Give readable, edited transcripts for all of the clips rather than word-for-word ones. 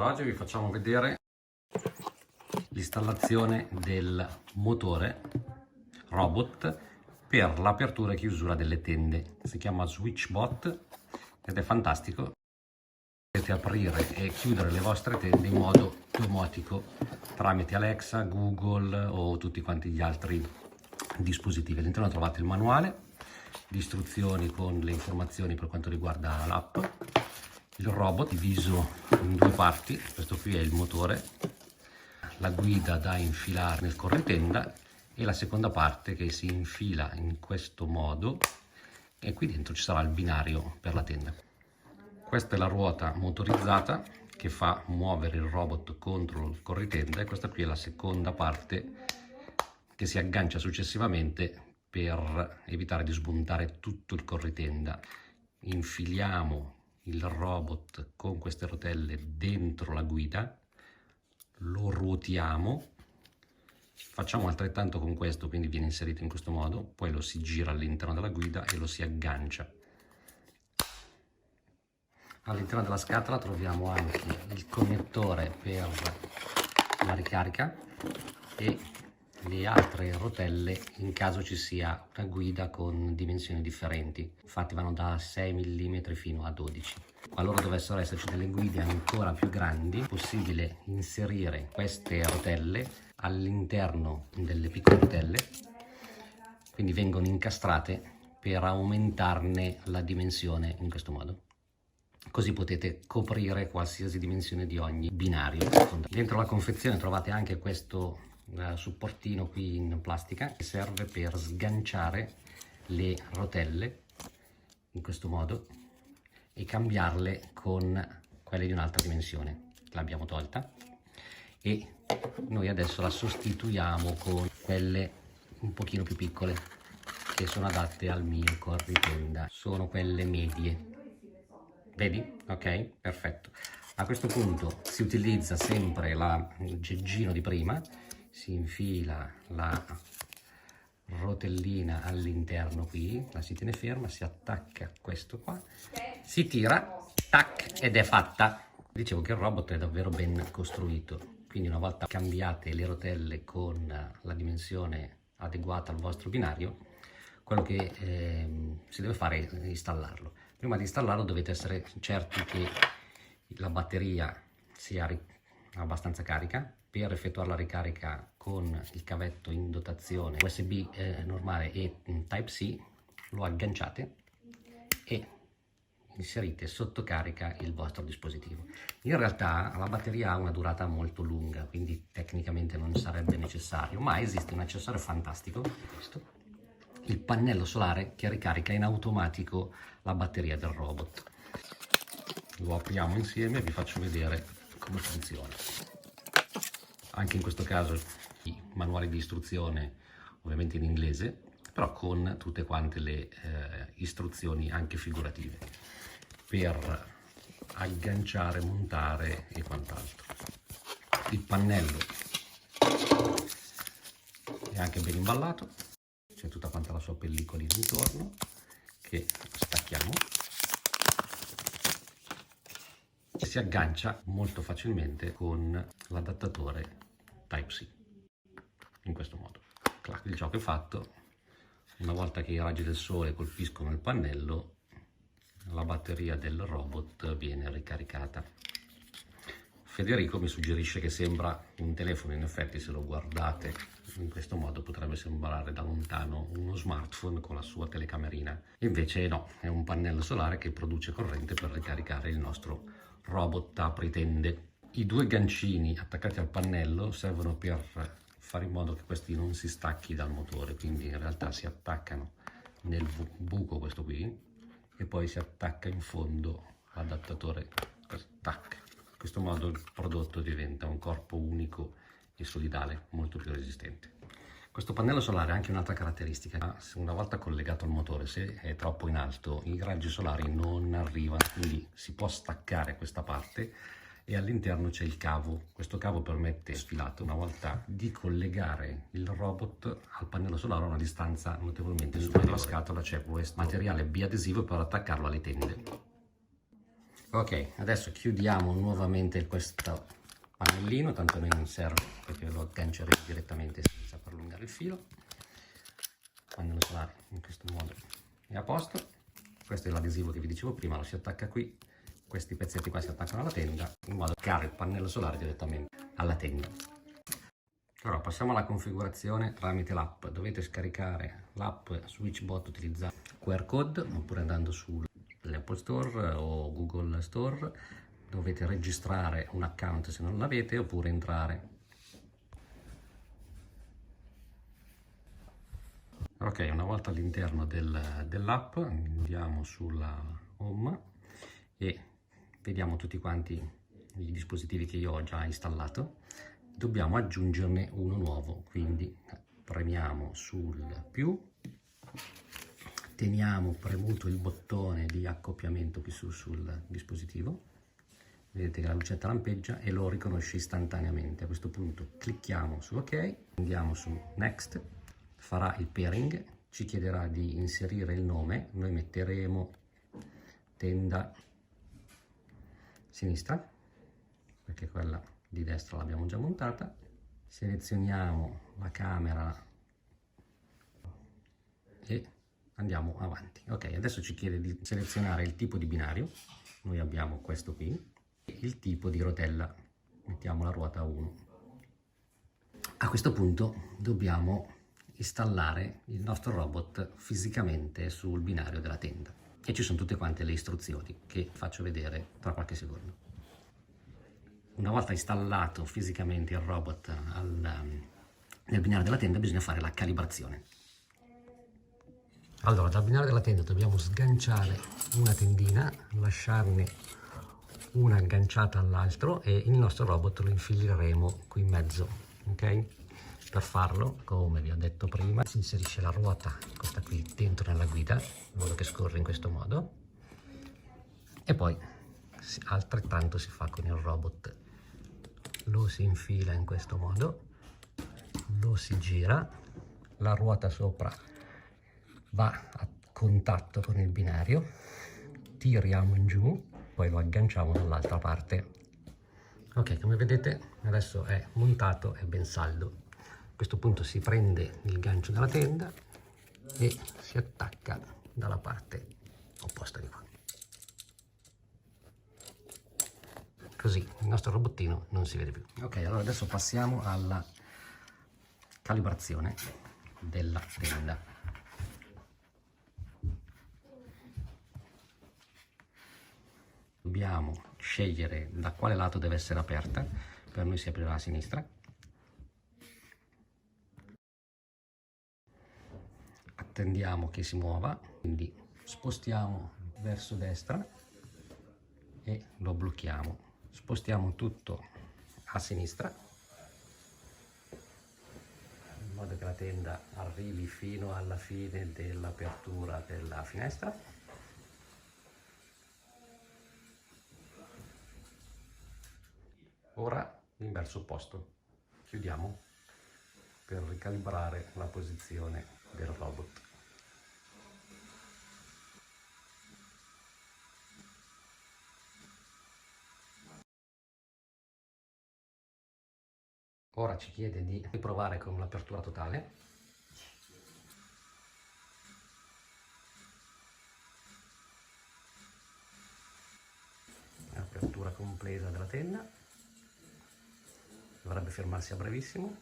Oggi vi facciamo vedere l'installazione del motore robot per l'apertura e chiusura delle tende. Si chiama SwitchBot ed è fantastico. Potete aprire e chiudere le vostre tende in modo domotico tramite Alexa, Google o tutti quanti gli altri dispositivi. All'interno trovate il manuale di istruzioni con le informazioni per quanto riguarda l'app, il robot diviso in due parti. Questo qui è il motore, la guida da infilare nel corritenda e la seconda parte che si infila in questo modo e qui dentro ci sarà il binario per la tenda. Questa è la ruota motorizzata che fa muovere il robot contro il corritenda e questa qui è la seconda parte che si aggancia successivamente per evitare di smontare tutto il corritenda. Infiliamo il robot con queste rotelle dentro la guida, lo ruotiamo, facciamo altrettanto con questo, quindi viene inserito in questo modo, poi lo si gira all'interno della guida e lo si aggancia. All'interno della scatola troviamo anche il connettore per la ricarica e le altre rotelle in caso ci sia una guida con dimensioni differenti. Infatti vanno da 6 mm fino a 12. Qualora dovessero esserci delle guide ancora più grandi, è possibile inserire queste rotelle all'interno delle piccole rotelle, quindi vengono incastrate per aumentarne la dimensione in questo modo. Così potete coprire qualsiasi dimensione di ogni binario. Dentro la confezione trovate anche questo supportino qui in plastica che serve per sganciare le rotelle in questo modo e cambiarle con quelle di un'altra dimensione. L'abbiamo tolta e noi adesso la sostituiamo con quelle un pochino più piccole che sono adatte al mio corritenda, sono quelle medie. Vedi? Ok, perfetto. A questo punto si utilizza sempre il geggino di prima, si infila la rotellina all'interno qui, la si tiene ferma, si attacca a questo qua, si tira, tac, ed è fatta. Dicevo che il robot è davvero ben costruito, quindi una volta cambiate le rotelle con la dimensione adeguata al vostro binario, quello che si deve fare è installarlo. Prima di installarlo dovete essere certi che la batteria sia abbastanza carica. Per effettuare la ricarica con il cavetto in dotazione USB normale e Type-C lo agganciate e inserite sotto carica il vostro dispositivo. In realtà la batteria ha una durata molto lunga, quindi tecnicamente non sarebbe necessario, ma esiste un accessorio fantastico, questo, il pannello solare che ricarica in automatico la batteria del robot. Lo apriamo insieme e vi faccio vedere come funziona. Anche in questo caso i manuali di istruzione ovviamente in inglese, però con tutte quante le istruzioni anche figurative per agganciare, montare e quant'altro. Il pannello è anche ben imballato, c'è tutta quanta la sua pellicolina intorno che stacchiamo e si aggancia molto facilmente con l'adattatore Type-C in questo modo. Il gioco è fatto. Una volta che i raggi del sole colpiscono il pannello, la batteria del robot viene ricaricata. Federico mi suggerisce che sembra un telefono, in effetti se lo guardate in questo modo potrebbe sembrare da lontano uno smartphone con la sua telecamerina, invece no, è un pannello solare che produce corrente per ricaricare il nostro robot apritende. I due gancini attaccati al pannello servono per fare in modo che questi non si stacchi dal motore, quindi in realtà si attaccano nel buco questo qui e poi si attacca in fondo l'adattatore, tac. In questo modo il prodotto diventa un corpo unico e solidale, molto più resistente. Questo pannello solare ha anche un'altra caratteristica: una volta collegato al motore, se è troppo in alto i raggi solari non arrivano, quindi si può staccare questa parte e all'interno c'è il cavo. Questo cavo permette, sfilato una volta, di collegare il robot al pannello solare a una distanza notevolmente superiore. Nella scatola c'è questo materiale biadesivo per attaccarlo alle tende. Ok, adesso chiudiamo nuovamente questo pannellino, tanto a me non serve perché lo agganceremo direttamente senza prolungare il filo. Pannello solare in questo modo è a posto. Questo è l'adesivo che vi dicevo prima, lo si attacca qui, questi pezzetti qua si attaccano alla tenda in modo da caricare il pannello solare direttamente alla tenda. Ora passiamo alla configurazione tramite l'app. Dovete scaricare l'app Switchbot utilizzando QR code oppure andando sull'Apple Store o Google Store. Dovete registrare un account se non l'avete oppure entrare. Ok, una volta all'interno dell'app andiamo sulla home e vediamo tutti quanti i dispositivi che io ho già installato. Dobbiamo aggiungerne uno nuovo, quindi premiamo sul più, teniamo premuto il bottone di accoppiamento qui sul dispositivo, vedete che la lucetta lampeggia e lo riconosce istantaneamente. A questo punto clicchiamo su ok, andiamo su next, farà il pairing, ci chiederà di inserire il nome, noi metteremo tenda sinistra perché quella di destra l'abbiamo già montata. Selezioniamo la camera e andiamo avanti. Ok, adesso ci chiede di selezionare il tipo di binario, noi abbiamo questo qui, e il tipo di rotella, mettiamo la ruota 1. A questo punto dobbiamo installare il nostro robot fisicamente sul binario della tenda e ci sono tutte quante le istruzioni che faccio vedere tra qualche secondo. Una volta installato fisicamente il robot nel binario della tenda bisogna fare la calibrazione. Allora, dal binario della tenda dobbiamo sganciare una tendina, lasciarne una agganciata all'altro e il nostro robot lo infileremo qui in mezzo, ok? Per farlo, come vi ho detto prima, si inserisce la ruota, questa qui, dentro nella guida, in modo che scorre in questo modo, e poi altrettanto si fa con il robot. Lo si infila in questo modo, lo si gira, la ruota sopra va a contatto con il binario, tiriamo in giù, poi lo agganciamo dall'altra parte. Ok, come vedete adesso è montato e ben saldo. A questo punto si prende il gancio della tenda e si attacca dalla parte opposta di qua. Così il nostro robottino non si vede più. Ok, allora adesso passiamo alla calibrazione della tenda. Dobbiamo scegliere da quale lato deve essere aperta, per noi si aprirà a sinistra. Attendiamo che si muova, quindi spostiamo verso destra e lo blocchiamo. Spostiamo tutto a sinistra in modo che la tenda arrivi fino alla fine dell'apertura della finestra. Ora in verso opposto. Chiudiamo per ricalibrare la posizione del robot. Ora ci chiede di riprovare con l'apertura totale. Apertura completa della tenda. Dovrebbe fermarsi a brevissimo.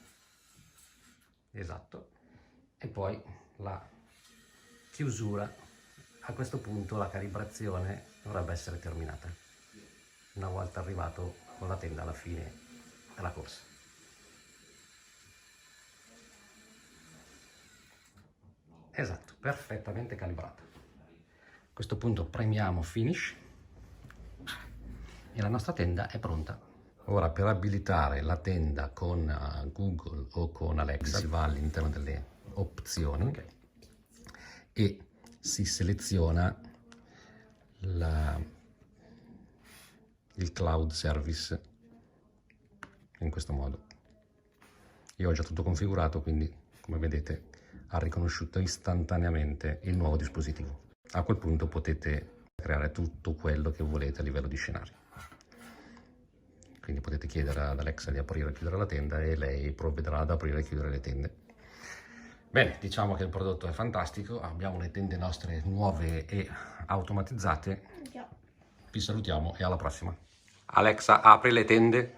Esatto. E poi la chiusura. A questo punto la calibrazione dovrebbe essere terminata, una volta arrivato con la tenda alla fine della corsa. Esatto, perfettamente calibrata. A questo punto premiamo Finish e la nostra tenda è pronta. Ora, per abilitare la tenda con Google o con Alexa, si va all'interno delle opzioni e si seleziona il cloud service in questo modo. Io ho già tutto configurato, quindi come vedete ha riconosciuto istantaneamente il nuovo dispositivo. A quel punto potete creare tutto quello che volete a livello di scenario. Quindi potete chiedere ad Alexa di aprire e chiudere la tenda e lei provvederà ad aprire e chiudere le tende. Bene, diciamo che il prodotto è fantastico, abbiamo le tende nostre nuove e automatizzate. Vi salutiamo e alla prossima. Alexa, apri le tende.